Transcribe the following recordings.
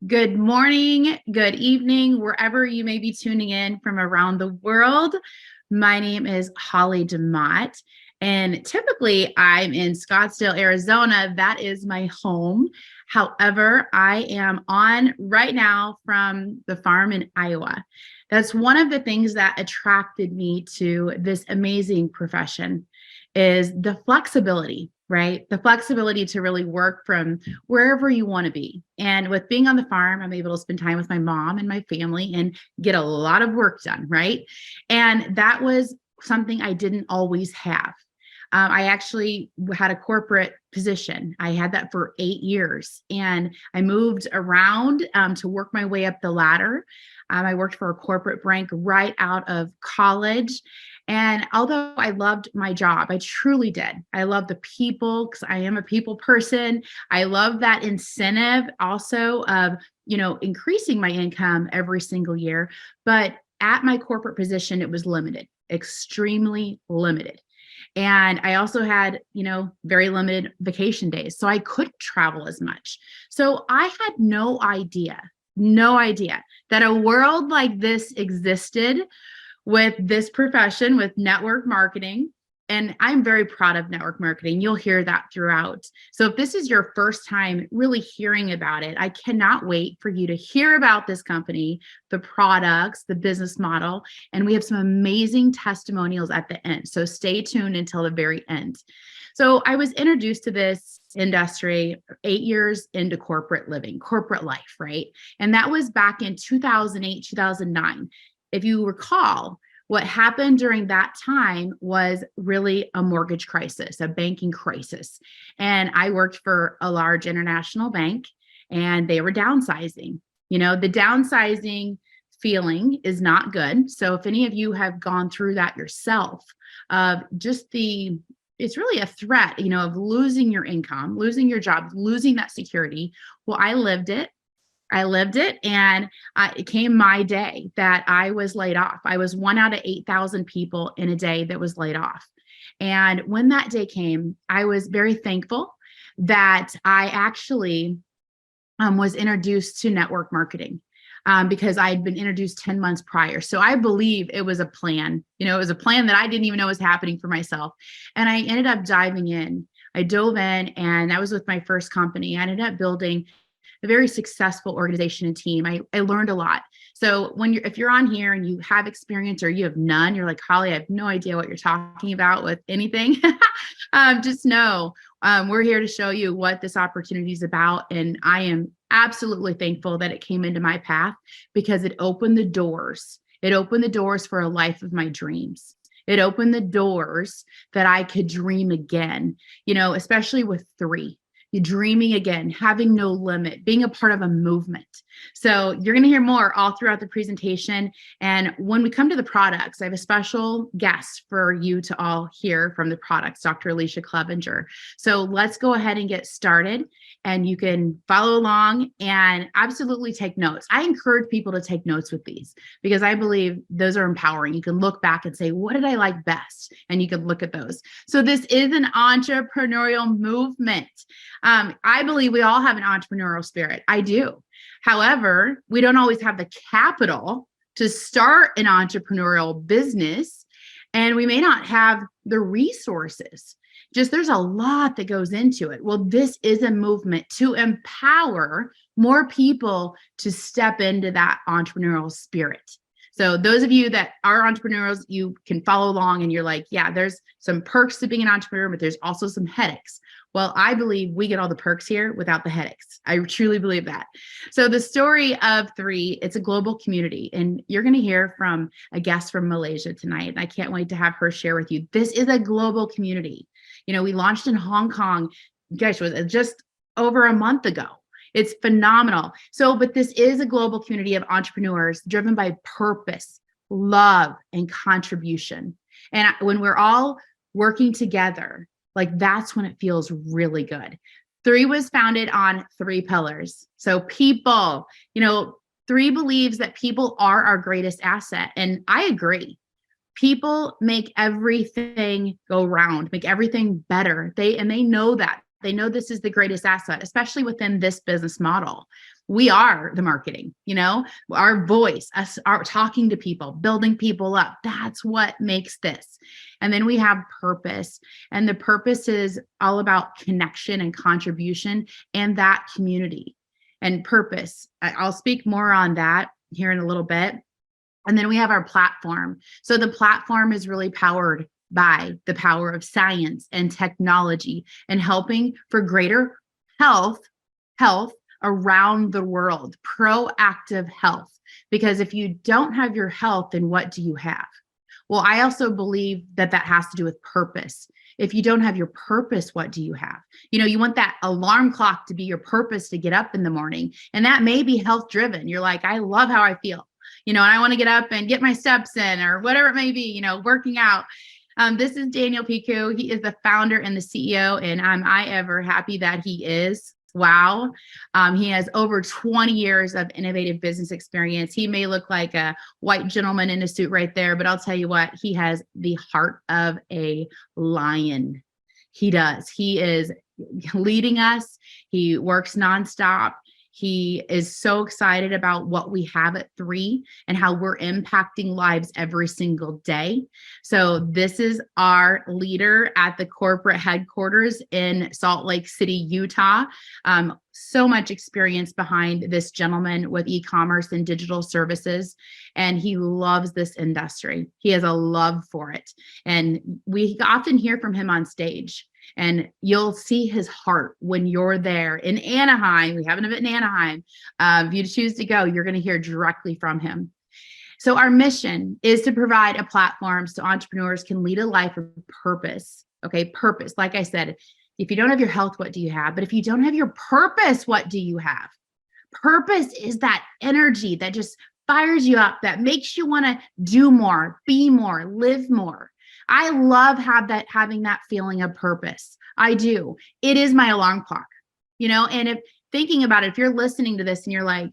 Good morning, good evening, wherever you may be tuning in from around the world. My name is Holly Demott, and typically I'm in Scottsdale, Arizona. That is my home. However, I am on right now from the farm in Iowa. That's one of the things that attracted me to this amazing profession is the flexibility, right? The flexibility to really work from wherever you want to be. And with being on the farm, I'm able to spend time with my mom and my family and get a lot of work done, right? And that was something I didn't always have. I actually had a corporate position. I had that for 8 years, and I moved around to work my way up the ladder. I worked for a corporate bank right out of college. And although I loved my job, I truly did. I love the people because I am a people person. I love that incentive also of, increasing my income every single year. But at my corporate position, it was limited, extremely limited. And I also had, very limited vacation days. So I couldn't travel as much. So I had no idea that a world like this existed with this profession, with network marketing. And I'm very proud of network marketing. You'll hear that throughout. So if this is your first time really hearing about it, I cannot wait for you to hear about this company, the products, the business model, and we have some amazing testimonials at the end. So stay tuned until the very end. So I was introduced to this industry 8 years into corporate living, corporate life, right? And that was back in 2008, 2009. If you recall, what happened during that time was really a mortgage crisis, a banking crisis. And I worked for a large international bank and they were downsizing. The downsizing feeling is not good. So if any of you have gone through that yourself, it's really a threat, of losing your income, losing your job, losing that security. Well, I lived it, and it came my day that I was laid off. I was one out of 8,000 people in a day that was laid off. And when that day came, I was very thankful that I actually was introduced to network marketing because I had been introduced 10 months prior. So I believe it was a plan. It was a plan that I didn't even know was happening for myself. And I ended up diving in. I dove in, and that was with my first company. I ended up building a very successful organization and team. I learned a lot. So if you're on here and you have experience or you have none, you're like, Holly, I have no idea what you're talking about with anything. Just know we're here to show you what this opportunity is about. And I am absolutely thankful that it came into my path because it opened the doors. It opened the doors for a life of my dreams. It opened the doors that I could dream again, especially with three. You're dreaming again, having no limit, being a part of a movement. So you're going to hear more all throughout the presentation. And when we come to the products, I have a special guest for you to all hear from the products, Dr. Alicia Clevenger. So let's go ahead and get started, and you can follow along and absolutely take notes. I encourage people to take notes with these because I believe those are empowering. You can look back and say, what did I like best? And you can look at those. So this is an entrepreneurial movement. I believe we all have an entrepreneurial spirit. I do. However, we don't always have the capital to start an entrepreneurial business, and we may not have the resources. There's a lot that goes into it. Well, this is a movement to empower more people to step into that entrepreneurial spirit. So those of you that are entrepreneurs, you can follow along and you're like, yeah, there's some perks to being an entrepreneur, but there's also some headaches. Well, I believe we get all the perks here without the headaches. I truly believe that. So the story of three, it's a global community, and you're going to hear from a guest from Malaysia tonight. And I can't wait to have her share with you. This is a global community. We launched in Hong Kong, gosh, was just over a month ago. It's phenomenal. But this is a global community of entrepreneurs driven by purpose, love, and contribution. And when we're all working together, that's when it feels really good. Three was founded on 3 pillars. So people, Three believes that people are our greatest asset. And I agree. People make everything go round, make everything better. They know that. They know this is the greatest asset, especially within this business model. We are the marketing, our voice, us are talking to people, building people up. That's what makes this. And then we have purpose. And the purpose is all about connection and contribution and that community and purpose. I'll speak more on that here in a little bit. And then we have our platform. So the platform is really powered by the power of science and technology and helping for greater health around the world, proactive health. Because if you don't have your health, then what do you have? Well, I also believe that has to do with purpose. If you don't have your purpose, what do you have? You want that alarm clock to be your purpose to get up in the morning. And that may be health driven. You're like, I love how I feel, and I want to get up and get my steps in or whatever it may be, working out. This is Daniel Piku. He is the founder and the CEO, and am I ever happy that he is. Wow. He has over 20 years of innovative business experience. He may look like a white gentleman in a suit right there, but I'll tell you what, he has the heart of a lion. He does. He is leading us. He works nonstop. He is so excited about what we have at 3 and how we're impacting lives every single day. So this is our leader at the corporate headquarters in Salt Lake City, Utah. So much experience behind this gentleman with e-commerce and digital services, and he loves this industry. He has a love for it. And we often hear from him on stage. And you'll see his heart when you're there in Anaheim. We have an event in Anaheim. If you choose to go, you're going to hear directly from him. So our mission is to provide a platform so entrepreneurs can lead a life of purpose. Okay, purpose. Like I said, if you don't have your health, what do you have? But if you don't have your purpose, what do you have? Purpose is that energy that just fires you up, that makes you want to do more, be more, live more. I love having that feeling of purpose. I do. It is my alarm clock, and if thinking about it, if you're listening to this and you're like,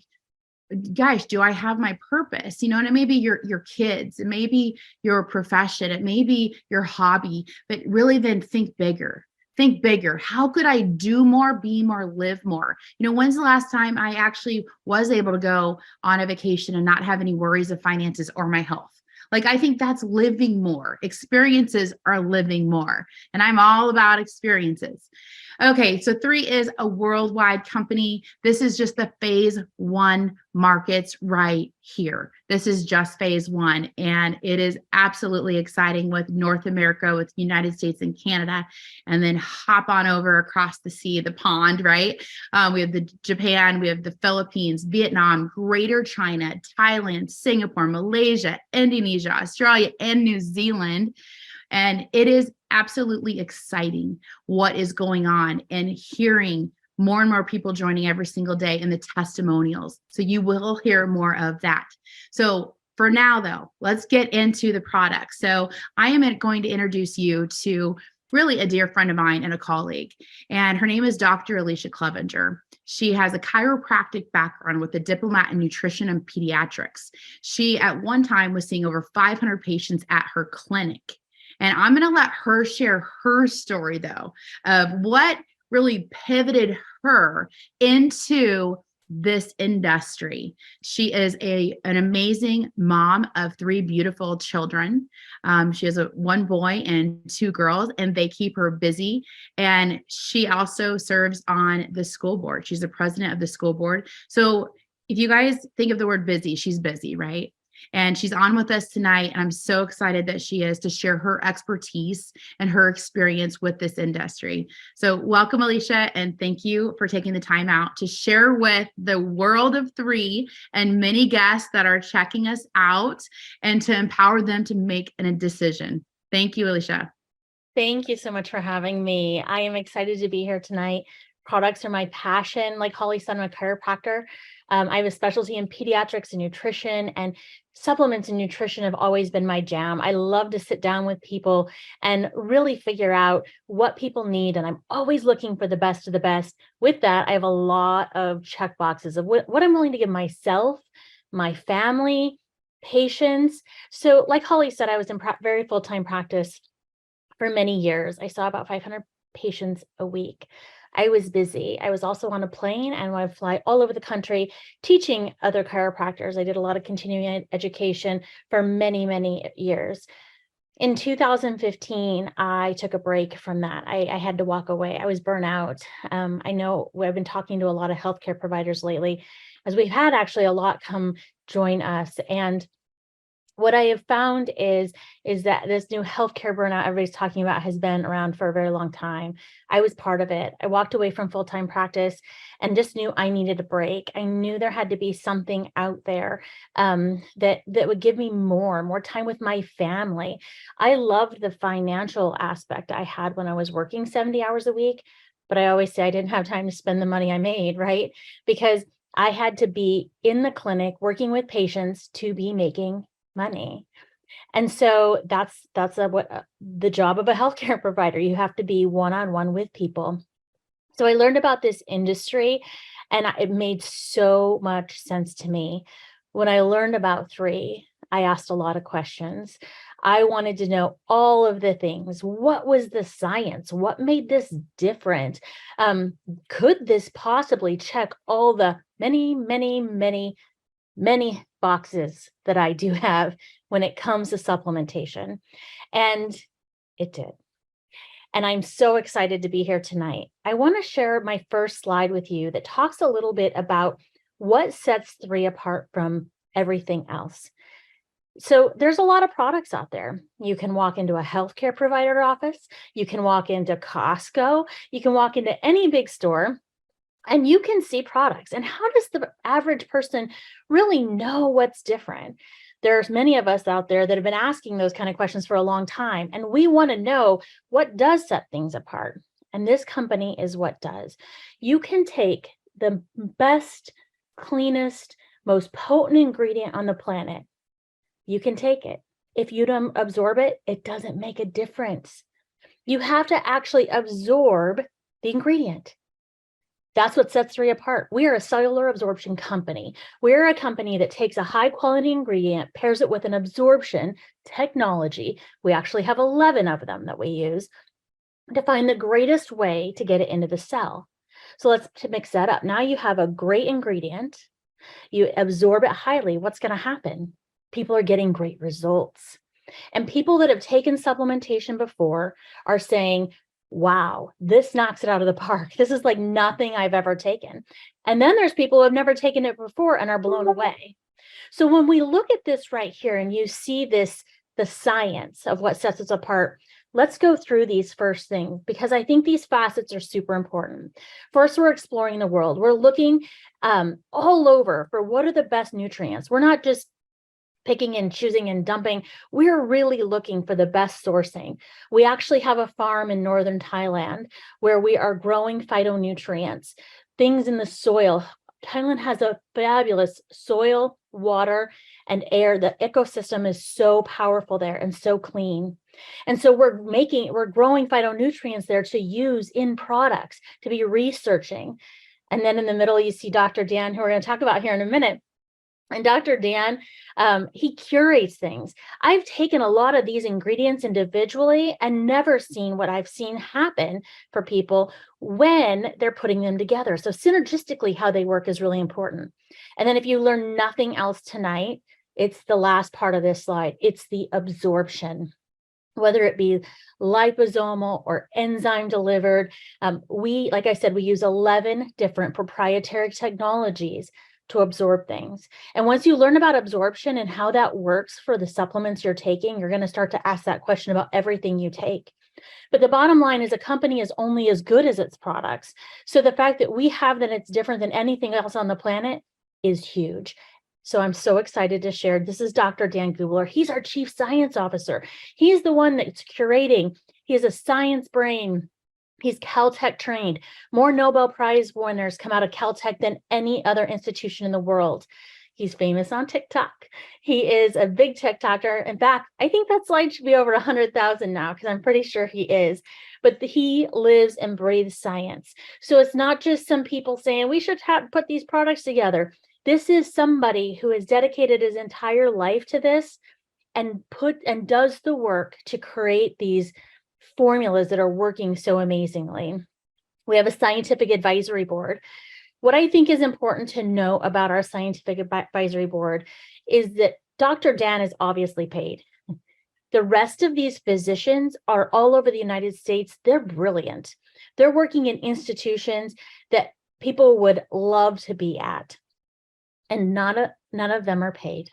gosh, do I have my purpose? And it may be your kids, it may be your profession, it may be your hobby, but really then think bigger. Think bigger. How could I do more, be more, live more? When's the last time I actually was able to go on a vacation and not have any worries of finances or my health? Like, I think that's living more. Experiences are living more. And I'm all about experiences. Okay, so 3 is a worldwide company. This is just the phase 1 markets right here. This is just phase 1. And it is absolutely exciting with North America, with United States and Canada, and then hop on over across the sea, the pond, right? We have Japan, we have the Philippines, Vietnam, Greater China, Thailand, Singapore, Malaysia, Indonesia, Australia, and New Zealand. And it is absolutely exciting what is going on and hearing more and more people joining every single day in the testimonials. So you will hear more of that. So for now, though, let's get into the product. So I am going to introduce you to really a dear friend of mine and a colleague, and her name is Dr. Alicia Clevenger. She has a chiropractic background with a diploma in nutrition and pediatrics. She at one time was seeing over 500 patients at her clinic. And I'm going to let her share her story, though, of what really pivoted her into this industry. She is an amazing mom of 3 beautiful children. She has 1 boy and 2 girls, and they keep her busy. And she also serves on the school board. She's the president of the school board. So if you guys think of the word busy, she's busy, right? And she's on with us tonight. And I'm so excited that she is to share her expertise and her experience with this industry. So welcome, Alicia, and thank you for taking the time out to share with the world of 3 and many guests that are checking us out and to empower them to make a decision. Thank you, Alicia. Thank you so much for having me. I am excited to be here tonight. Products are my passion. Like Holly said, I'm a chiropractor. I have a specialty in pediatrics and nutrition, and supplements and nutrition have always been my jam. I love to sit down with people and really figure out what people need. And I'm always looking for the best of the best. With that, I have a lot of check boxes of what I'm willing to give myself, my family, patients. So like Holly said, I was in very full-time practice for many years. I saw about 500 patients a week. I was busy. I was also on a plane and I would fly all over the country teaching other chiropractors. I did a lot of continuing education for many, many years. In 2015, I took a break from that. I had to walk away. I was burnt out. I know I've been talking to a lot of healthcare providers lately, as we've had actually a lot come join us. And what I have found is that this new healthcare burnout everybody's talking about has been around for a very long time. I was part of it. I walked away from full-time practice and just knew I needed a break. I knew there had to be something out there that would give me more time with my family. I loved the financial aspect I had when I was working 70 hours a week, but I always say I didn't have time to spend the money I made, right? Because I had to be in the clinic working with patients to be making money. And so that's what the job of a healthcare provider. You have to be one-on-one with people. So I learned about this industry and it made so much sense to me. When I learned about 3, I asked a lot of questions. I wanted to know all of the things. What was the science? What made this different? Could this possibly check all the many boxes that I do have when it comes to supplementation? And it did. And I'm so excited to be here tonight. I want to share my first slide with you that talks a little bit about what sets 3 apart from everything else. So there's a lot of products out there. You can walk into a healthcare provider office, you can walk into Costco, you can walk into any big store, and you can see products. And how does the average person really know what's different? There's many of us out there that have been asking those kind of questions for a long time, and we want to know what does set things apart. And this company is what does. You can take the best, cleanest, most potent ingredient on the planet. You can take it. If you don't absorb it, it doesn't make a difference. You have to actually absorb the ingredient. That's what sets 3 apart. We are a cellular absorption company. We're a company that takes a high quality ingredient, pairs it with an absorption technology. We actually have 11 of them that we use to find the greatest way to get it into the cell. So let's mix that up. Now you have a great ingredient. You absorb it highly. What's going to happen? People are getting great results. And people that have taken supplementation before are saying, wow, this knocks it out of the park. This is like nothing I've ever taken. And then there's people who have never taken it before and are blown away. So when we look at this right here and you see this, the science of what sets us apart, let's go through these first things, because I think these facets are super important. First, we're exploring the world. We're looking all over for what are the best nutrients. We're not just picking and choosing and dumping. We're really looking for the best sourcing. We actually have a farm in northern Thailand where we are growing phytonutrients, things in the soil. Thailand has a fabulous soil, water, and air. The ecosystem is so powerful there and so clean. And so we're growing phytonutrients there to use in products, to be researching. And then in the middle, you see Dr. Dan, who we're going to talk about here in a minute. And Dr. Dan, he curates things. I've taken a lot of these ingredients individually and never seen what I've seen happen for people when they're putting them together. So synergistically, how they work is really important. And then if you learn nothing else tonight, it's the last part of this slide. It's the absorption. Whether it be liposomal or enzyme delivered, like I said, we use 11 different proprietary technologies to absorb things. And once you learn about absorption and how that works for the supplements you're taking, you're going to start to ask that question about everything you take. But the bottom line is a company is only as good as its products. So the fact that we have that it's different than anything else on the planet is huge. So I'm so excited to share. This is Dr. Dan Gubler. He's our chief science officer. He's the one that's curating. He has a science brain. He's Caltech trained. More Nobel Prize winners come out of Caltech than any other institution in the world. He's famous on TikTok. He is a big TikToker. In fact, I think that slide should be over 100,000 now, because I'm pretty sure he is. But he lives and breathes science. So it's not just some people saying we should put these products together. This is somebody who has dedicated his entire life to this and does the work to create these formulas that are working so amazingly. We have a scientific advisory board. What I think is important to know about our scientific advisory board is that Dr. Dan is obviously paid. The rest of these physicians are all over the United States. They're brilliant. They're working in institutions that people would love to be at. And none of them are paid.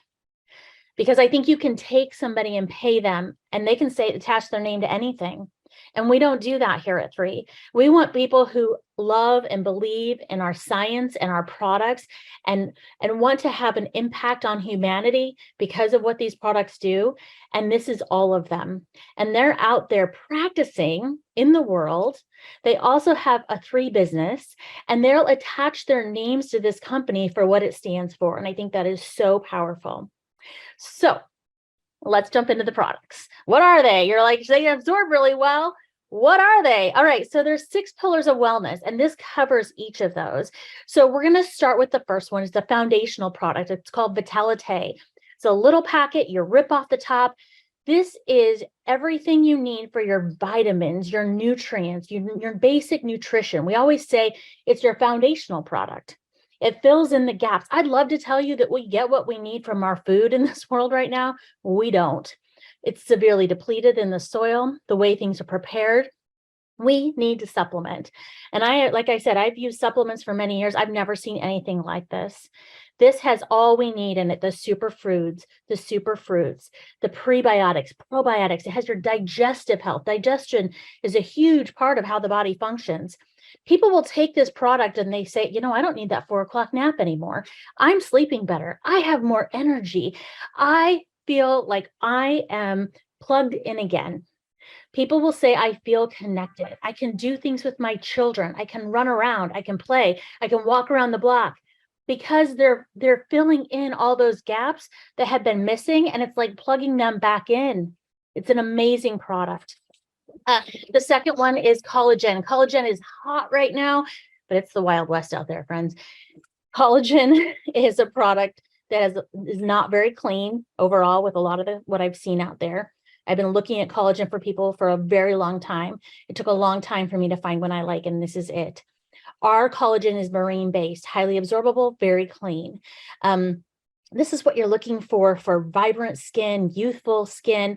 Because I think you can take somebody and pay them and they can say, attach their name to anything. And we don't do that here at 3. We want people who love and believe in our science and our products and want to have an impact on humanity because of what these products do. And this is all of them. And they're out there practicing in the world. They also have a 3 business, and they'll attach their names to this company for what it stands for. And I think that is so powerful. So let's jump into the products. What are they? You're like, they absorb really well. What are they? All right, so there's 6 pillars of wellness, and this covers each of those. So we're going to start with the first one. It's the foundational product. It's called Vitalite. It's a little packet. You rip off the top. This is everything you need for your vitamins, your nutrients, your basic nutrition. We always say it's your foundational product. It fills in the gaps. I'd love to tell you that we get what we need from our food in this world right now. We don't. It's severely depleted in the soil, the way things are prepared. We need to supplement. And like I said, I've used supplements for many years. I've never seen anything like this. This has all we need in it, the superfoods, the prebiotics, probiotics. It has your digestive health. Digestion is a huge part of how the body functions. People will take this product and they say, you know, I don't need that 4 o'clock nap anymore. I'm sleeping better. I have more energy. I feel like I am plugged in again. People will say, I feel connected. I can do things with my children. I can run around. I can play. I can walk around the block, because they're filling in all those gaps that have been missing, and it's like plugging them back in. It's an amazing product. The second one is collagen. Collagen is hot right now, but it's the Wild West out there, friends. Collagen is a product that is not very clean overall with a lot of what I've seen out there. I've been looking at collagen for people for a very long time. It took a long time for me to find one I like, and this is it. Our collagen is marine-based, highly absorbable, very clean. This is what you're looking for vibrant skin, youthful skin.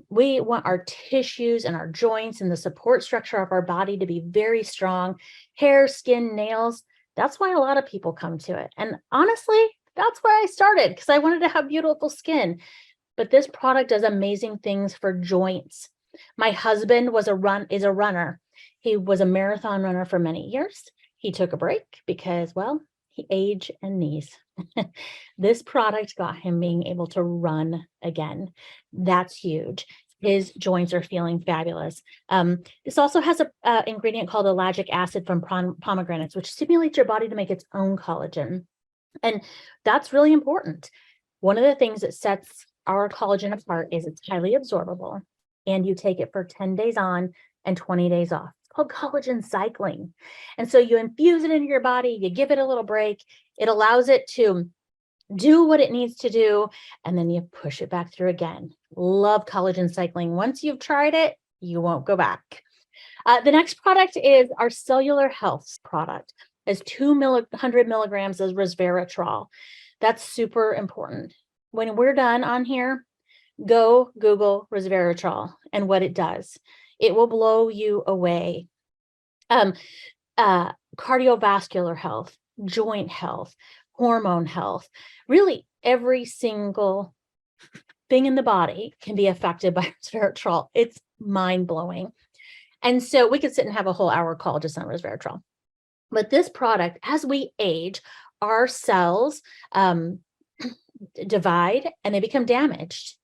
We want our tissues and our joints and the support structure of our body to be very strong. Hair, skin, nails. That's why a lot of people come to it. And honestly, that's why I started, because I wanted to have beautiful skin. But this product does amazing things for joints. My husband is a runner. He was a marathon runner for many years. He took a break because, well, he aged and knees. This product got him being able to run again. That's huge. His joints are feeling fabulous. This also has an ingredient called ellagic acid from pomegranates, which stimulates your body to make its own collagen. And that's really important. One of the things that sets our collagen apart is it's highly absorbable, and you take it for 10 days on and 20 days off. It's called collagen cycling. And so you infuse it into your body, you give it a little break, it allows it to do what it needs to do, and then you push it back through again. Love collagen cycling. Once you've tried it, you won't go back. The next product is our cellular health product. It's 200 milligrams of resveratrol. That's super important. When we're done on here, go Google resveratrol and what it does. It will blow you away. Cardiovascular health, joint health, hormone health, really every single thing in the body can be affected by resveratrol. It's mind-blowing. And so we could sit and have a whole hour call just on resveratrol. But this product, as we age, our cells divide and they become damaged.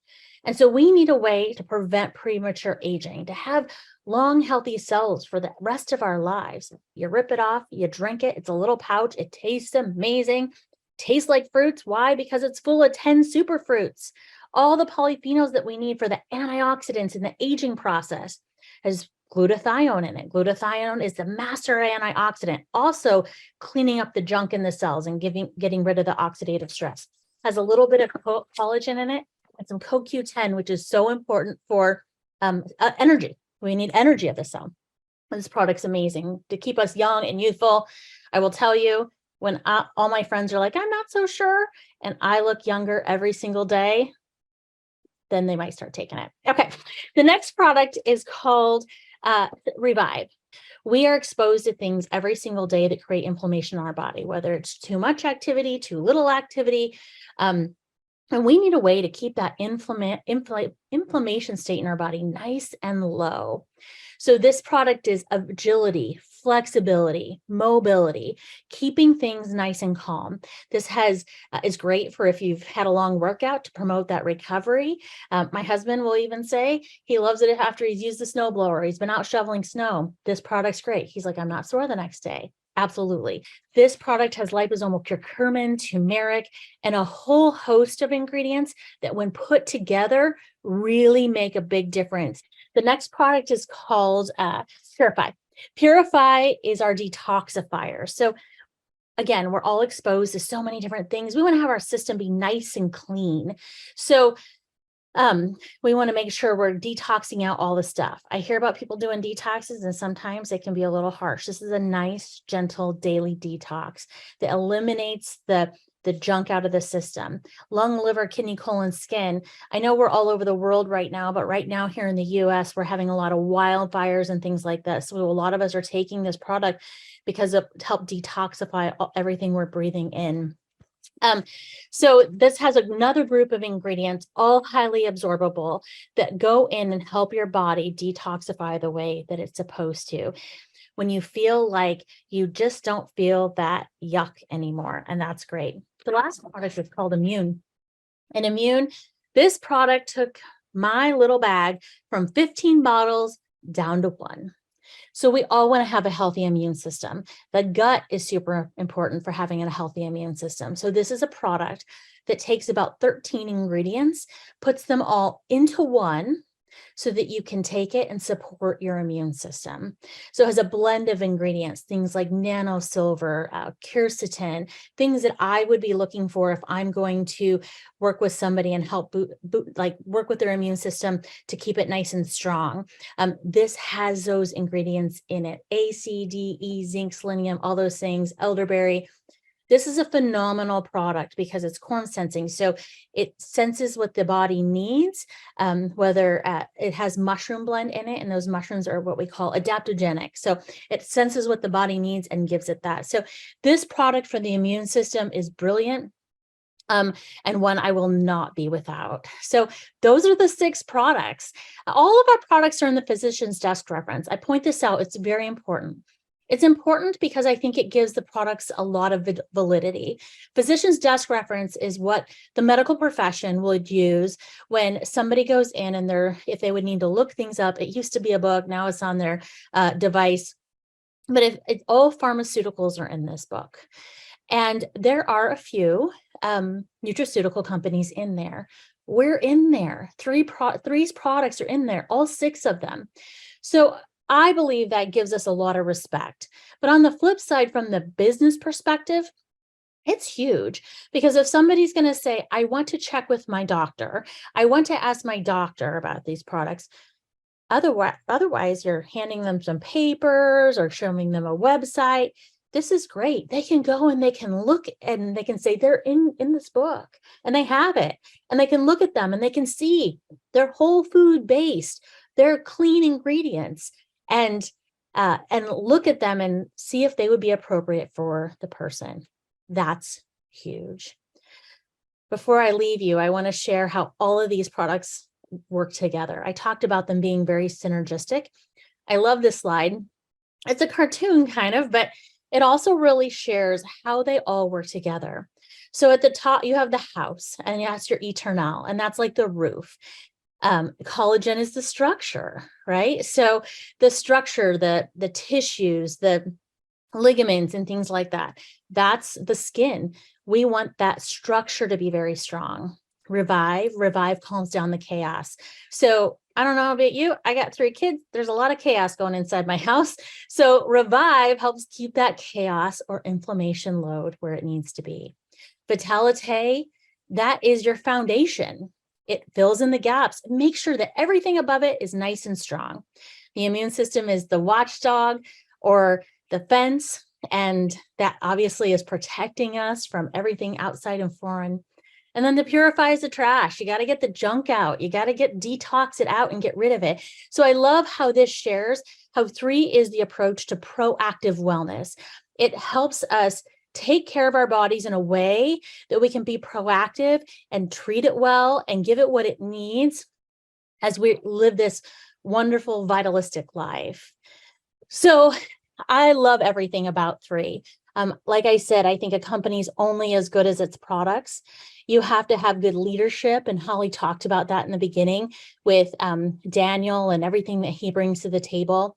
And so we need a way to prevent premature aging, to have long, healthy cells for the rest of our lives. You rip it off, you drink it. It's a little pouch. It tastes amazing. Tastes like fruits. Why? Because it's full of 10 superfruits. All the polyphenols that we need for the antioxidants in the aging process has glutathione in it. Glutathione is the master antioxidant, also cleaning up the junk in the cells and getting rid of the oxidative stress. Has a little bit of collagen in it and some CoQ10, which is so important for energy. We need energy of the cell. This product's amazing to keep us young and youthful. I will tell you, when all my friends are like, I'm not so sure, and I look younger every single day, then they might start taking it. Okay, the next product is called Revive. We are exposed to things every single day that create inflammation in our body, whether it's too much activity, too little activity. And we need a way to keep that inflammation state in our body nice and low. So this product is agility, flexibility, mobility, keeping things nice and calm. This is great for if you've had a long workout to promote that recovery. My husband will even say he loves it after he's used the snowblower. He's been out shoveling snow. This product's great. He's like, I'm not sore the next day. Absolutely. This product has liposomal curcumin, turmeric, and a whole host of ingredients that when put together really make a big difference. The next product is called Purify. Purify is our detoxifier. So again, we're all exposed to so many different things. We want to have our system be nice and clean. So we want to make sure we're detoxing out all the stuff. I hear about people doing detoxes, and sometimes it can be a little harsh. This is a nice, gentle daily detox that eliminates the junk out of the system. Lung, liver, kidney, colon, skin. I know we're all over the world right now, but right now here in the US, we're having a lot of wildfires and things like that. So a lot of us are taking this product because it help detoxify everything we're breathing in. So this has another group of ingredients, all highly absorbable, that go in and help your body detoxify the way that it's supposed to. When you feel like you just don't feel that yuck anymore, and that's great. The last product is called Immune. And Immune, this product took my little bag from 15 bottles down to 1. So we all want to have a healthy immune system. The gut is super important for having a healthy immune system. So this is a product that takes about 13 ingredients, puts them all into one so that you can take it and support your immune system. So it has a blend of ingredients, things like nano silver, quercetin, things that I would be looking for if I'm going to work with somebody and help work with their immune system to keep it nice and strong. This has those ingredients in it: A, C, D, E, zinc, selenium, all those things, elderberry. This is a phenomenal product because it's corn sensing. So it senses what the body needs, whether it has mushroom blend in it, and those mushrooms are what we call adaptogenic. So it senses what the body needs and gives it that. So this product for the immune system is brilliant. And one I will not be without. So those are the 6 products. All of our products are in the physician's desk reference. I point this out, it's very important. It's important because I think it gives the products a lot of validity. Physician's desk reference is what the medical profession would use when somebody goes in and if they would need to look things up. It used to be a book, now it's on their device. But if all pharmaceuticals are in this book. And there are a few nutraceutical companies in there. We're in there. 3 products are in there, all 6 of them. So I believe that gives us a lot of respect. But on the flip side, from the business perspective, it's huge, because if somebody's going to say, I want to check with my doctor, I want to ask my doctor about these products. Otherwise, you're handing them some papers or showing them a website. This is great. They can go and they can look and they can say they're in this book and they have it, and they can look at them and they can see they're whole food based, they're clean ingredients, and look at them and see if they would be appropriate for the person. That's huge. Before I leave you, I want to share how all of these products work together. I talked about them being very synergistic. I love this slide. It's a cartoon kind of, but it also really shares how they all work together. So at the top, you have the house, and that's your eternal, and that's like the roof. Collagen is the structure, right? So the structure, the tissues, the ligaments and things like that, that's the skin. We want that structure to be very strong. Revive calms down the chaos. So I don't know about you, I got 3 kids. There's a lot of chaos going inside my house. So Revive helps keep that chaos or inflammation load where it needs to be. Vitalite, that is your foundation. It fills in the gaps. Make sure that everything above it is nice and strong. The immune system is the watchdog or the fence, and that obviously is protecting us from everything outside and foreign. And then the purify is the trash. You got to get the junk out. You got to detox it out and get rid of it. So I love how this shares how 3 is the approach to proactive wellness. It helps us take care of our bodies in a way that we can be proactive and treat it well and give it what it needs as we live this wonderful, vitalistic life. So I love everything about 3. Like I said, I think a company's only as good as its products. You have to have good leadership, and Holly talked about that in the beginning with Daniel and everything that he brings to the table.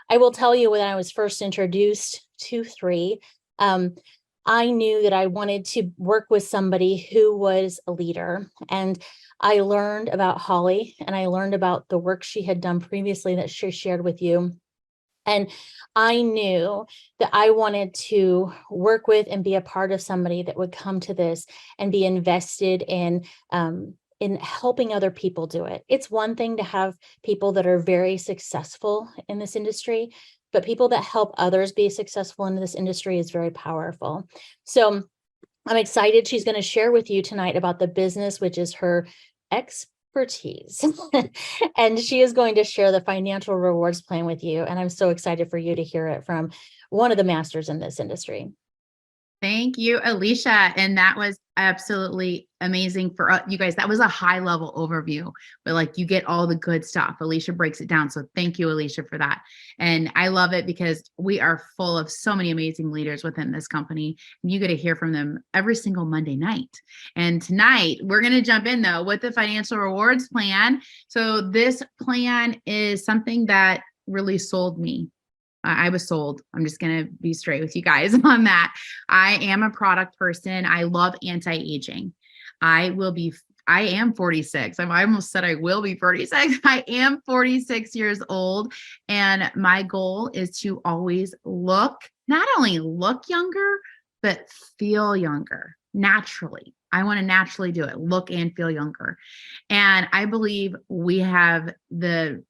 I will tell you, when I was first introduced to 3, I knew that I wanted to work with somebody who was a leader. And I learned about Holly, and I learned about the work she had done previously that she shared with you. And I knew that I wanted to work with and be a part of somebody that would come to this and be invested in helping other people do it. It's one thing to have people that are very successful in this industry, but people that help others be successful in this industry is very powerful. So I'm excited. She's going to share with you tonight about the business, which is her expertise. And she is going to share the financial rewards plan with you. And I'm so excited for you to hear it from one of the masters in this industry. Thank you, Alicia. And that was absolutely amazing for you guys. That was a high level overview, but like you get all the good stuff. Alicia breaks it down. So thank you, Alicia, for that. And I love it because we are full of so many amazing leaders within this company. And you get to hear from them every single Monday night. And tonight we're going to jump in though with the financial rewards plan. So this plan is something that really sold me. I was sold. I'm just going to be straight with you guys on that. I am a product person. I love anti-aging. I am 46. I almost said I will be 46. I am 46 years old. And my goal is to always not only look younger, but feel younger naturally. I want to naturally do it, look and feel younger. And I believe we have the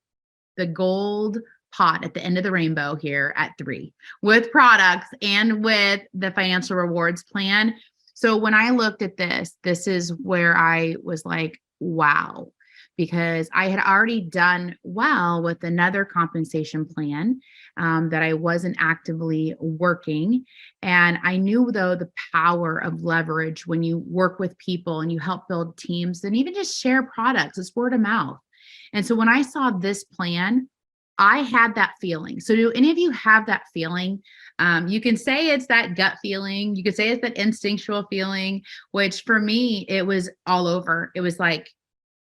gold pot at the end of the rainbow here at 3 with products and with the financial rewards plan. So when I looked at this is where I was like, wow, because I had already done well with another compensation plan that I wasn't actively working. And I knew though the power of leverage when you work with people and you help build teams and even just share products, it's word of mouth. And so when I saw this plan, I had that feeling. So do any of you have that feeling? You can say it's that gut feeling. You could say it's that instinctual feeling, which for me, it was all over. It was like,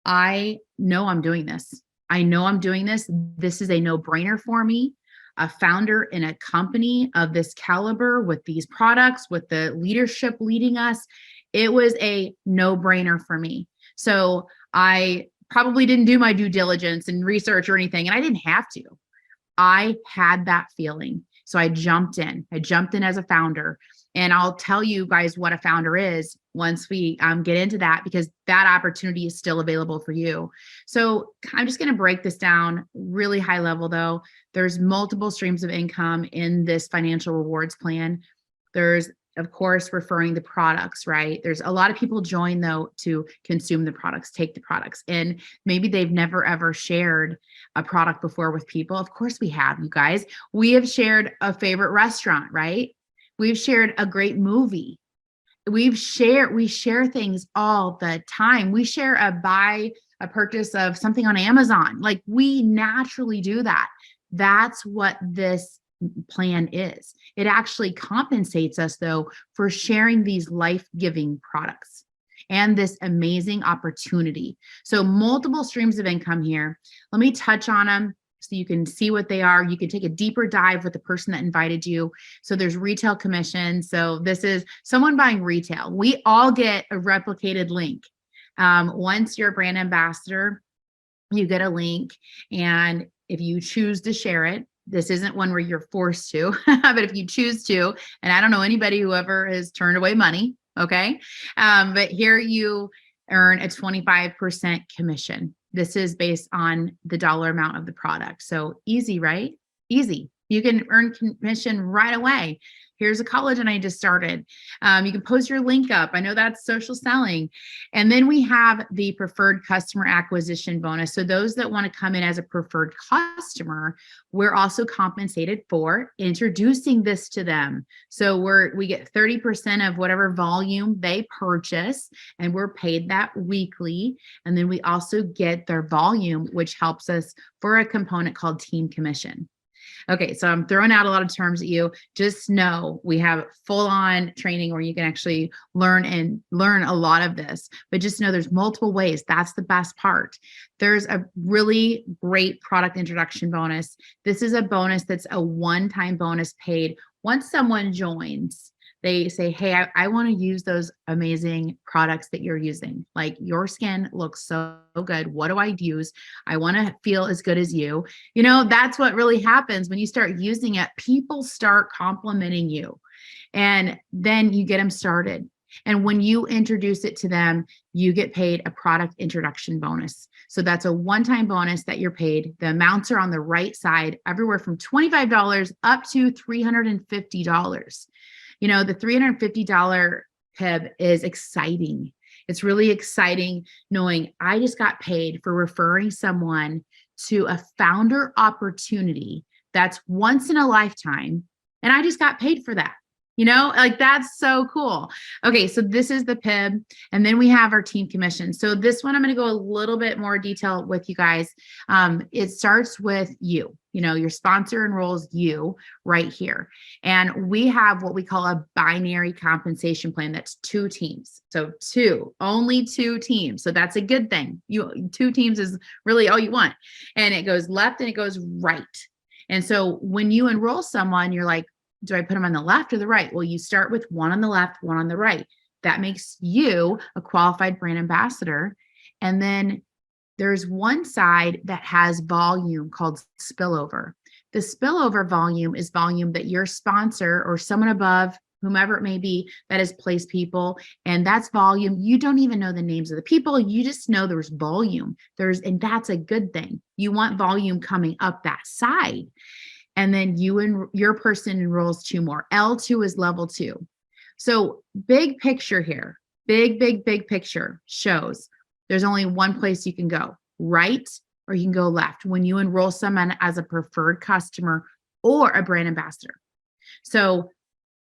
I know I'm doing this. I know I'm doing this. This is a no-brainer for me. A founder in a company of this caliber with these products, with the leadership leading us, it was a no-brainer for me. So I probably didn't do my due diligence and research or anything, and I didn't have to. I had that feeling. So I jumped in. As a founder. And I'll tell you guys what a founder is once we get into that, because that opportunity is still available for you. So I'm just going to break this down really high level though. There's multiple streams of income in this financial rewards plan. There's, of course, referring the products, right? There's a lot of people join though to consume the products, take the products, and maybe they've never ever shared a product before with people. Of course we have, you guys. We have shared a favorite restaurant, right? We've shared a great movie. We share things all the time. We share a purchase of something on Amazon. Like we naturally do that. That's what this plan is. It actually compensates us though for sharing these life-giving products and this amazing opportunity. So multiple streams of income here. Let me touch on them so you can see what they are. You can take a deeper dive with the person that invited you. So there's retail commission. So this is someone buying retail. We all get a replicated link. Once you're a brand ambassador, you get a link. And if you choose to share it, this isn't one where you're forced to, but if you choose to, and I don't know anybody who ever has turned away money, okay? But here you earn a 25% commission. This is based on the dollar amount of the product. So easy, right? Easy. You can earn commission right away. Here's a college and I just started. You can post your link up. I know that's social selling. And then we have the preferred customer acquisition bonus. So those that want to come in as a preferred customer, we're also compensated for introducing this to them. So we get 30% of whatever volume they purchase, and we're paid that weekly. And then we also get their volume, which helps us for a component called team commission. Okay, so I'm throwing out a lot of terms at you. Just know we have full-on training where you can actually learn a lot of this, but just know there's multiple ways. That's the best part. There's a really great product introduction bonus. This is a bonus that's a one-time bonus paid once someone joins. They say, hey, I want to use those amazing products that you're using. Like, your skin looks so good. What do I use? I want to feel as good as you. You know, that's what really happens when you start using it. People start complimenting you, and then you get them started. And when you introduce it to them, you get paid a product introduction bonus. So that's a one-time bonus that you're paid. The amounts are on the right side, everywhere from $25 up to $350. You know, the $350 PIB is exciting. It's really exciting knowing I just got paid for referring someone to a founder opportunity that's once in a lifetime. And I just got paid for that. You know, like, that's so cool. Okay, so this is the PIB, and then we have our team commission. So this one, I'm going to go a little bit more detail with you guys. It starts with you. You know, your sponsor enrolls you right here. And we have what we call a binary compensation plan. That's 2 teams. So only 2 teams. So that's a good thing. 2 teams is really all you want. And it goes left and it goes right. And so when you enroll someone, you're like, do I put them on the left or the right? Well, you start with one on the left, one on the right. That makes you a qualified brand ambassador. And then there's one side that has volume called spillover. The spillover volume is volume that your sponsor or someone above, whomever it may be, that has placed people. And that's volume. You don't even know the names of the people. You just know there's volume. And that's a good thing. You want volume coming up that side. And then your person enrolls 2 more. L2 is level 2. So big picture here, big picture shows there's only one place you can go, right? Or you can go left when you enroll someone as a preferred customer or a brand ambassador. So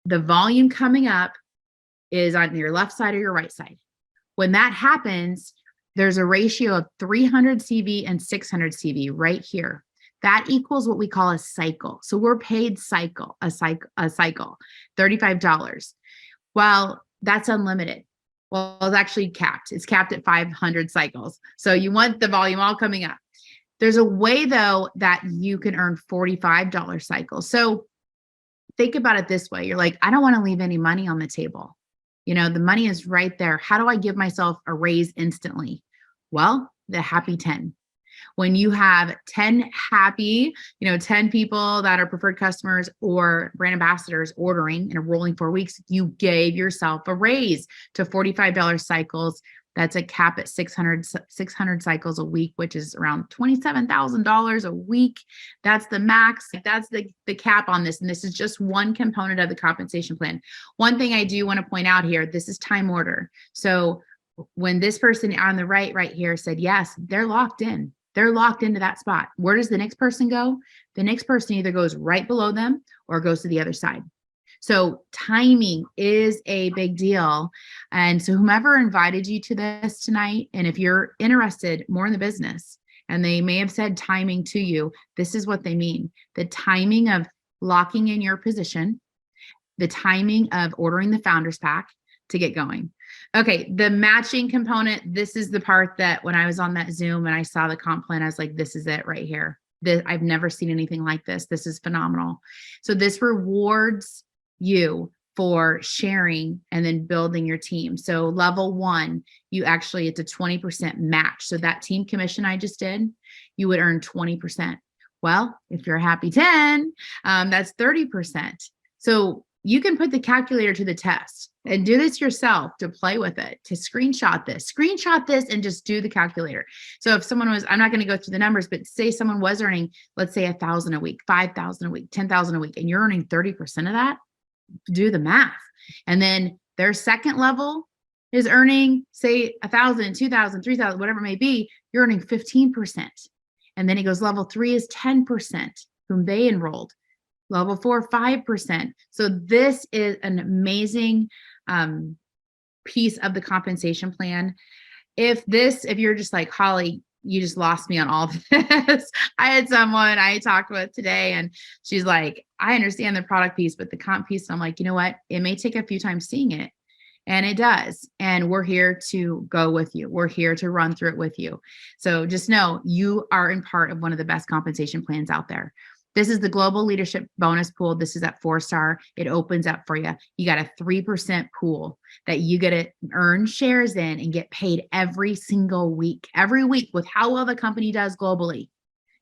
the volume coming up is on your left side or your right side. When that happens, there's a ratio of 300 CV and 600 CV right here. That equals what we call a cycle. So we're paid a cycle, $35. Well, that's unlimited. Well, it's actually capped. It's capped at 500 cycles. So you want the volume all coming up. There's a way, though, that you can earn $45 cycles. So think about it this way. You're like, I don't want to leave any money on the table. You know, the money is right there. How do I give myself a raise instantly? Well, the happy 10. When you have 10 happy, 10 people that are preferred customers or brand ambassadors ordering and enrolling 4 weeks, you gave yourself a raise to $45 cycles. That's a cap at 600 cycles a week, which is around $27,000 a week. That's the max. That's the cap on this. And this is just one component of the compensation plan. One thing I do want to point out here, this is time order. So when this person on the right here said yes, they're locked in. They're locked into that spot. Where does the next person go? The next person either goes right below them or goes to the other side. So timing is a big deal. And so whomever invited you to this tonight, and if you're interested more in the business, and they may have said timing to you, this is what they mean. The timing of locking in your position, the timing of ordering the founders pack to get going. Okay, the matching component, this is the part that when I was on that Zoom and I saw the comp plan, I was like, this is it right here. I've never seen anything like this. This is phenomenal. So this rewards you for sharing and then building your team. So level 1, it's a 20% match. So that team commission I just did, you would earn 20%. Well, if you're a happy 10, that's 30%. So you can put the calculator to the test and do this yourself to play with it, to screenshot this and just do the calculator. So if someone was, I'm not going to go through the numbers, but say someone was earning, let's say 1,000 a week, 5,000 a week, 10,000 a week, and you're earning 30% of that, do the math. And then their second level is earning, say 1,000, 2,000, 3,000, whatever it may be, you're earning 15%. And then it goes level 3 is 10% whom they enrolled. Level 4, 5%. So this is an amazing piece of the compensation plan. If you're just like, Holly, you just lost me on all this. I had someone I talked with today and she's like, I understand the product piece, but the comp piece, I'm like, you know what? It may take a few times seeing it. And it does. And we're here to go with you. We're here to run through it with you. So just know you are in part of one of the best compensation plans out there. This is the Global Leadership Bonus Pool. This is at 4-star. It opens up for you. You got a 3% pool that you get to earn shares in and get paid every single week. Every week with how well the company does globally,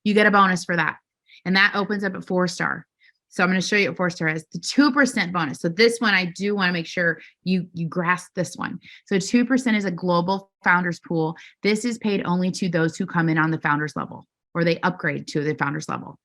you get a bonus for that. And that opens up at 4-star. So I'm going to show you what 4-star is. The 2% bonus. So this one, I do want to make sure you grasp this one. So 2% is a global founders pool. This is paid only to those who come in on the founders level, or they upgrade to the founders level.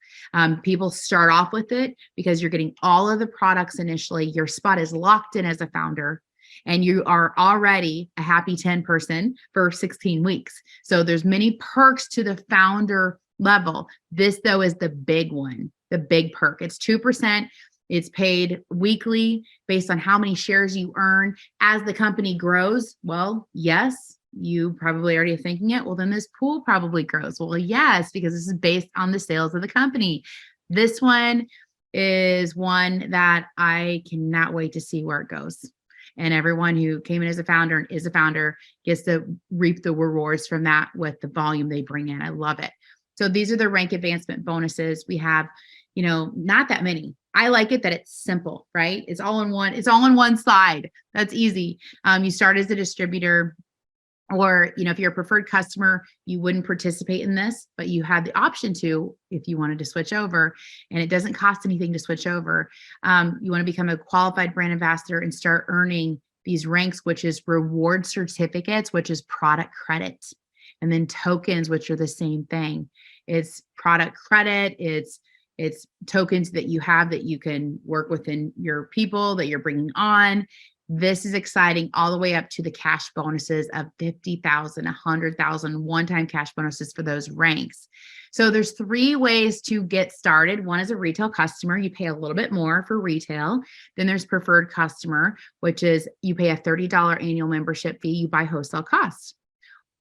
People start off with it because you're getting all of the products initially. Your spot is locked in as a founder and you are already a happy 10 person for 16 weeks. So there's many perks to the founder level. This though is the big one, the big perk. It's 2%. It's paid weekly based on how many shares you earn as the company grows. Well, yes. You probably already thinking it. Well, then this pool probably grows. Well, yes, because this is based on the sales of the company. This one is one that I cannot wait to see where it goes. And everyone who came in as a founder and is a founder gets to reap the rewards from that with the volume they bring in. I love it. So these are the rank advancement bonuses. We have, not that many. I like it that it's simple, right? It's all in one. It's all on one slide. That's easy. You start as a distributor. Or, if you're a preferred customer, you wouldn't participate in this, but you had the option to, if you wanted to switch over, and it doesn't cost anything to switch over. You want to become a qualified brand ambassador and start earning these ranks, which is reward certificates, which is product credit, and then tokens, which are the same thing. It's product credit. It's tokens that you have that you can work within your people that you're bringing on. This is exciting all the way up to the cash bonuses of 50,000, 100,000 one-time cash bonuses for those ranks. So there's 3 ways to get started. One is a retail customer. You pay a little bit more for retail. Then there's preferred customer, which is you pay a $30 annual membership fee. You buy wholesale costs,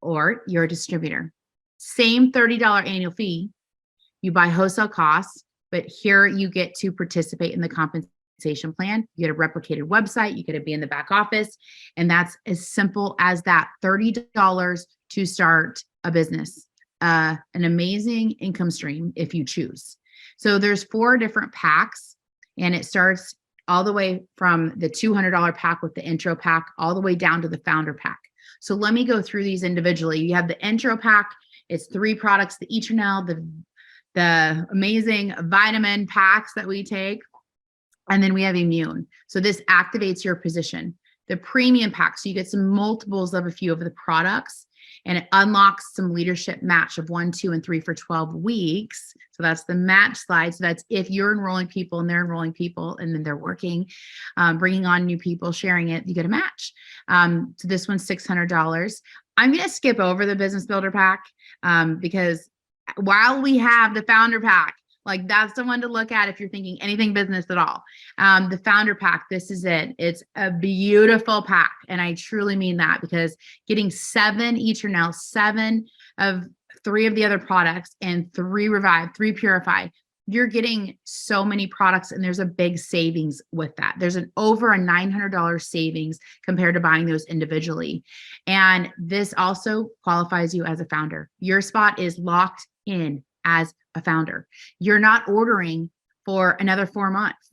or you're a distributor. Same $30 annual fee. You buy wholesale costs, but here you get to participate in the compensation plan. You get a replicated website, you get to be in the back office, and that's as simple as that. $30 to start a business, an amazing income stream if you choose. So there's 4 different packs, and it starts all the way from the $200 pack with the intro pack all the way down to the founder pack. So let me go through these individually. You have the intro pack. It's 3 products, the Eternal, the amazing vitamin packs that we take. And then we have Immune. So this activates your position. The premium pack, so you get some multiples of a few of the products, and it unlocks some leadership match of 1, 2, and 3 for 12 weeks. So that's the match slide. So that's if you're enrolling people and they're enrolling people and then they're working, bringing on new people, sharing it, you get a match. So this one's $600. I'm going to skip over the business builder pack because while we have the founder pack, like that's the one to look at if you're thinking anything business at all. The founder pack, this is it. It's a beautiful pack. And I truly mean that, because getting 7 Eternal, 7 of 3 of the other products, and 3 Revive, 3 Purify, you're getting so many products, and there's a big savings with that. There's over a $900 savings compared to buying those individually. And this also qualifies you as a founder. Your spot is locked in as a founder. You're not ordering for another 4 months,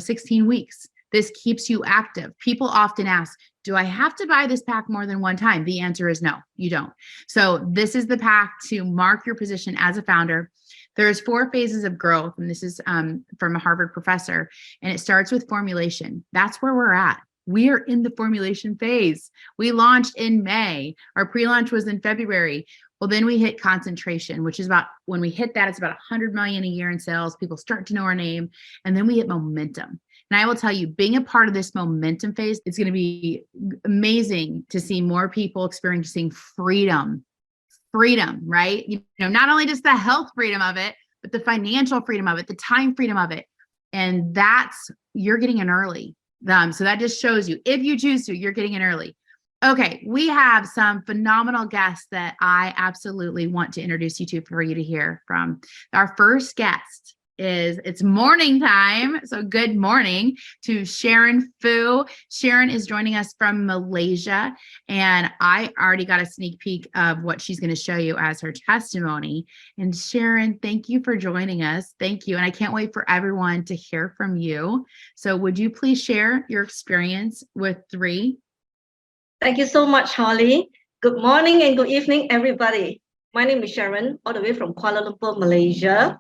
16 weeks. This keeps you active. People often ask, do I have to buy this pack more than one time? The answer is no, you don't. So this is the pack to mark your position as a founder. There's 4 phases of growth, and this is from a Harvard professor, and it starts with formulation. That's where we're at. We are in the formulation phase. We launched in May. Our pre-launch was in February. Well, then we hit concentration, which is about, when we hit that, it's about 100 million a year in sales. People start to know our name, and then we hit momentum. And I will tell you, being a part of this momentum phase, it's going to be amazing to see more people experiencing freedom, right? You know, not only just the health freedom of it, but the financial freedom of it, the time freedom of it. And that's, you're getting in early. So that just shows you, if you choose to, you're getting in early. Okay, we have some phenomenal guests that I absolutely want to introduce you to for you to hear from. Our first guest is, it's morning time, so good morning to Sharon Foo. Sharon is joining us from Malaysia, and I already got a sneak peek of what she's going to show you as her testimony. And Sharon, thank you for joining us. Thank you, and I can't wait for everyone to hear from you. So would you please share your experience with 3? Thank you so much, Holly. Good morning and good evening, everybody. My name is Sharon, all the way from Kuala Lumpur, Malaysia.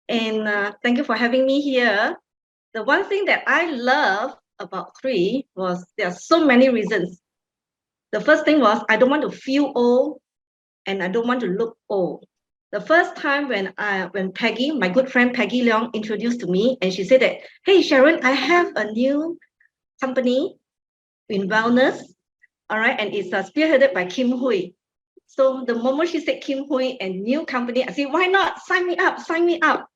And thank you for having me here. The one thing that I love about 3 was there are so many reasons. The first thing was I don't want to feel old and I don't want to look old. The first time when Peggy, my good friend Peggy Leong, introduced to me, and she said that, hey, Sharon, I have a new company in wellness. All right, and it's spearheaded by Kim Hui. So the moment she said Kim Hui and new company, I said, why not? Sign me up, sign me up.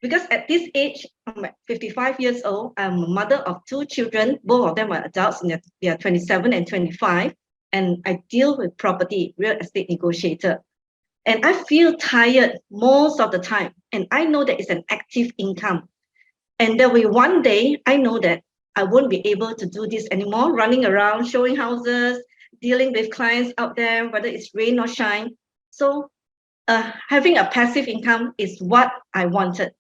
Because at this age, I'm 55 years old. I'm a mother of 2 children. Both of them are adults, and they are 27 and 25. And I deal with property, real estate negotiator. And I feel tired most of the time. And I know that it's an active income. And there will be one day, I know that I won't be able to do this anymore, running around, showing houses, dealing with clients out there, whether it's rain or shine. So having a passive income is what I wanted.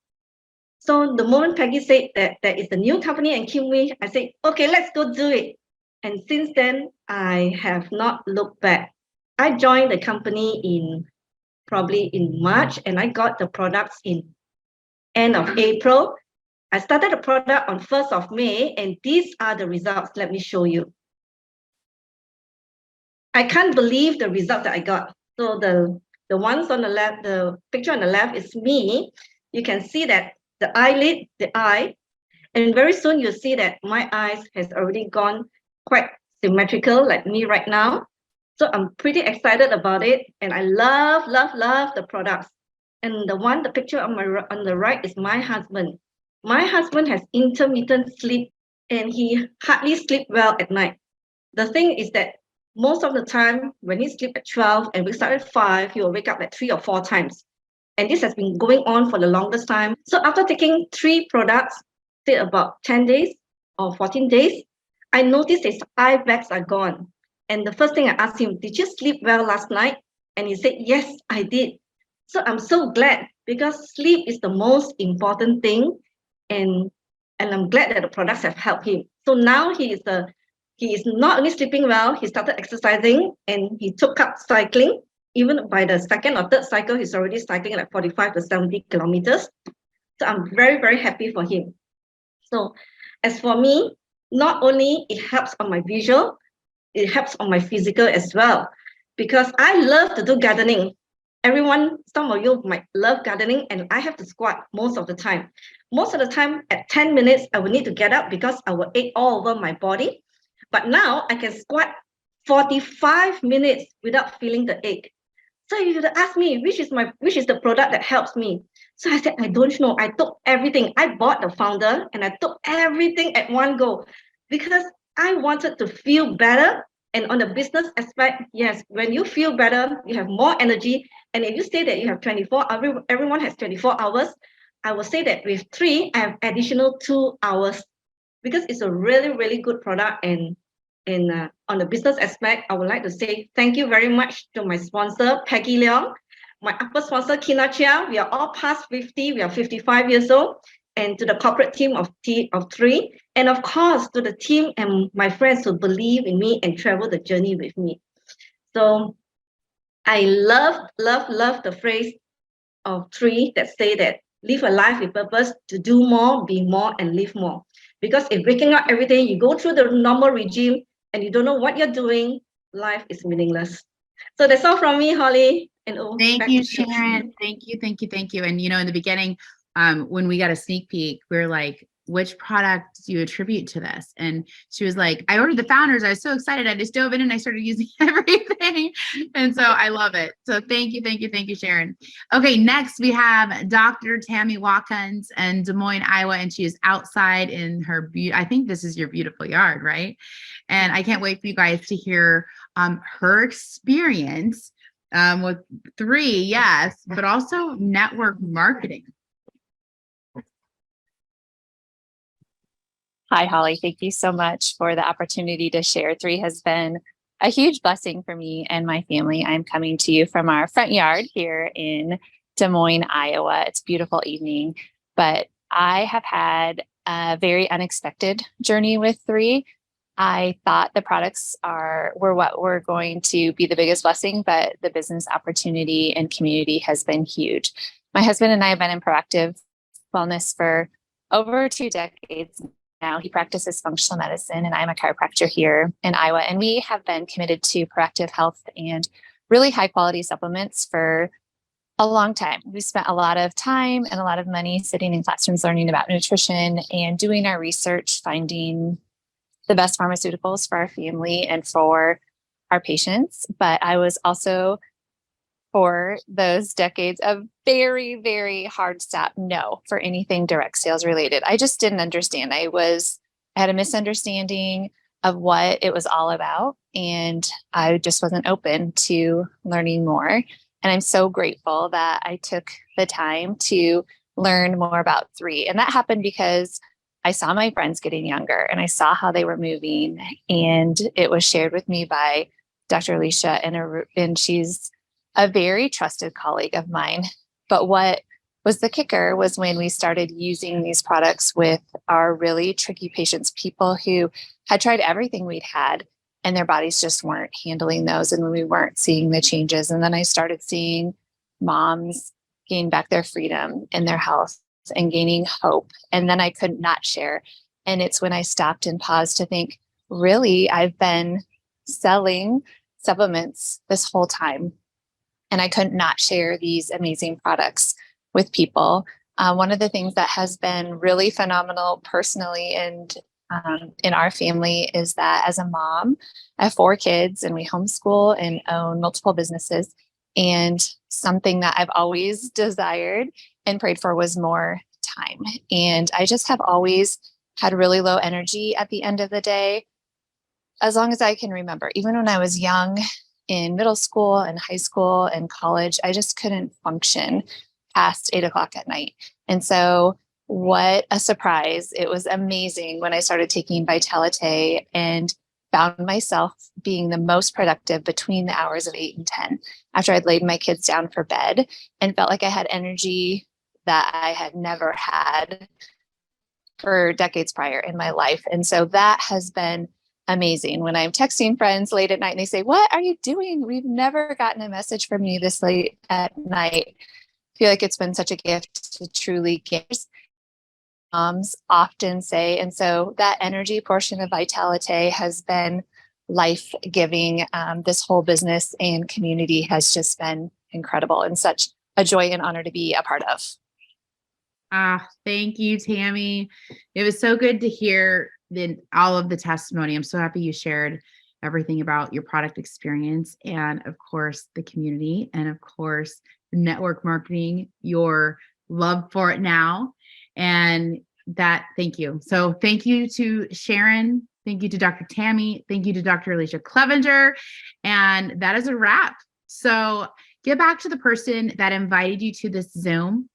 So the moment Peggy said that there is a new company and Kim Hui, I said, okay, let's go do it. And since then, I have not looked back. I joined the company probably in March, and I got the products in end of April. I started the product on 1st of May, and these are the results. Let me show you. I can't believe the result that I got. So the ones on the left, the picture on the left is me. You can see that the eyelid, the eye, and very soon you'll see that my eyes has already gone quite symmetrical like me right now. So I'm pretty excited about it, and I love the products. And the picture on the right is my husband. My husband has intermittent sleep, and he hardly sleeps well at night. The thing is that most of the time when he sleeps at 12 and we start at 5, he will wake up like 3 or 4 times. And this has been going on for the longest time. So after taking 3 products, say about 10 days or 14 days, I noticed his eye bags are gone. And the first thing I asked him, did you sleep well last night? And he said, yes, I did. So I'm so glad, because sleep is the most important thing. And I'm glad that the products have helped him. So now he is not only sleeping well, he started exercising, and he took up cycling. Even by the 2nd or 3rd cycle, he's already cycling like 45 to 70 kilometers. So I'm very, very happy for him. So as for me, not only it helps on my visual, it helps on my physical as well, because I love to do gardening. Some of you might love gardening, and I have to squat most of the time. Most of the time at 10 minutes, I will need to get up because I will ache all over my body. But now I can squat 45 minutes without feeling the ache. So you have to ask me, which is the product that helps me? So I said, I don't know. I took everything. I bought the founder, and I took everything at one go, because I wanted to feel better. And on the business aspect, yes, when you feel better, you have more energy. And if you say that you have 24, everyone has 24 hours, I will say that with 3, I have additional 2 hours, because it's a really, really good product. And on the business aspect, I would like to say thank you very much to my sponsor, Peggy Leong, my upper sponsor, Kina Chia. We are all past 50, we are 55 years old. And to the corporate team of 3, and of course to the team and my friends who believe in me and travel the journey with me. So I love the phrase, of 3 that say that live a life with purpose, to do more, be more, and live more. Because if waking up every day, you go through the normal regime and you don't know what you're doing, life is meaningless. So that's all from me, Holly. And Thank back you, to you. Sharon. Thank you, thank you, thank you. And in the beginning, when we got a sneak peek, we were like, which product do you attribute to this? And she was like, I ordered the Founders. I was so excited. I just dove in and I started using everything. And so I love it. So thank you, thank you, thank you, Sharon. Okay, next we have Dr. Tammy Watkins in Des Moines, Iowa, and she is outside in her, I think this is your beautiful yard, right? And I can't wait for you guys to hear her experience with 3, yes, but also network marketing. Hi, Holly. Thank you so much for the opportunity to share. 3 has been a huge blessing for me and my family. I'm coming to you from our front yard here in Des Moines, Iowa. It's a beautiful evening, but I have had a very unexpected journey with 3. I thought the products were what were going to be the biggest blessing, but the business opportunity and community has been huge. My husband and I have been in proactive wellness for over 2 decades now. He practices functional medicine and I'm a chiropractor here in Iowa. And we have been committed to proactive health and really high quality supplements for a long time. We spent a lot of time and a lot of money sitting in classrooms learning about nutrition and doing our research, finding the best pharmaceuticals for our family and for our patients. But I was also, for those decades, a very, very hard stop no for anything direct sales related. I just didn't understand. I had a misunderstanding of what it was all about, and I just wasn't open to learning more. And I'm so grateful that I took the time to learn more about 3. And that happened because I saw my friends getting younger and I saw how they were moving, and it was shared with me by Dr. Alicia, and she's a very trusted colleague of mine. But what was the kicker was when we started using these products with our really tricky patients, people who had tried everything we'd had and their bodies just weren't handling those, and we weren't seeing the changes. And then I started seeing moms gain back their freedom and their health and gaining hope. And then I could not share. And it's when I stopped and paused to think, really, I've been selling supplements this whole time, and I could not share these amazing products with people. One of the things that has been really phenomenal personally and in our family is that as a mom, I have 4 kids and we homeschool and own multiple businesses. And something that I've always desired and prayed for was more time. And I just have always had really low energy at the end of the day, as long as I can remember. Even when I was young, in middle school and high school and college, I just couldn't function past 8 o'clock at night. And so what a surprise. It was amazing when I started taking Vitalite and found myself being the most productive between the hours of 8 and 10 after I'd laid my kids down for bed, and felt like I had energy that I had never had for decades prior in my life. And so that has been amazing. When I'm texting friends late at night and they say, "What are you doing? We've never gotten a message from you this late at night." I feel like it's been such a gift to truly give. Moms often say, and so that energy portion of Vitalite has been life-giving. This whole business and community has just been incredible and such a joy and honor to be a part of. Thank you, Tammy. It was so good to hear all of the testimony. I'm so happy you shared everything about your product experience and, of course, the community, and, of course, network marketing, your love for it now. And thank you. So thank you to Sharon. Thank you to Dr. Tammy. Thank you to Dr. Alicia Clevenger. And that is a wrap. So get back to the person that invited you to this Zoom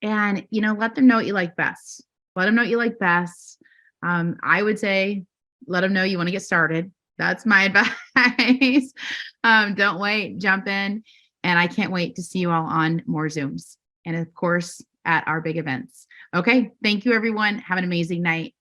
and, let them know what you like best. Let them know what you like best. I would say, let them know you want to get started. That's my advice. Don't wait, jump in. And I can't wait to see you all on more Zooms. And of course, at our big events. Okay. Thank you, everyone. Have an amazing night.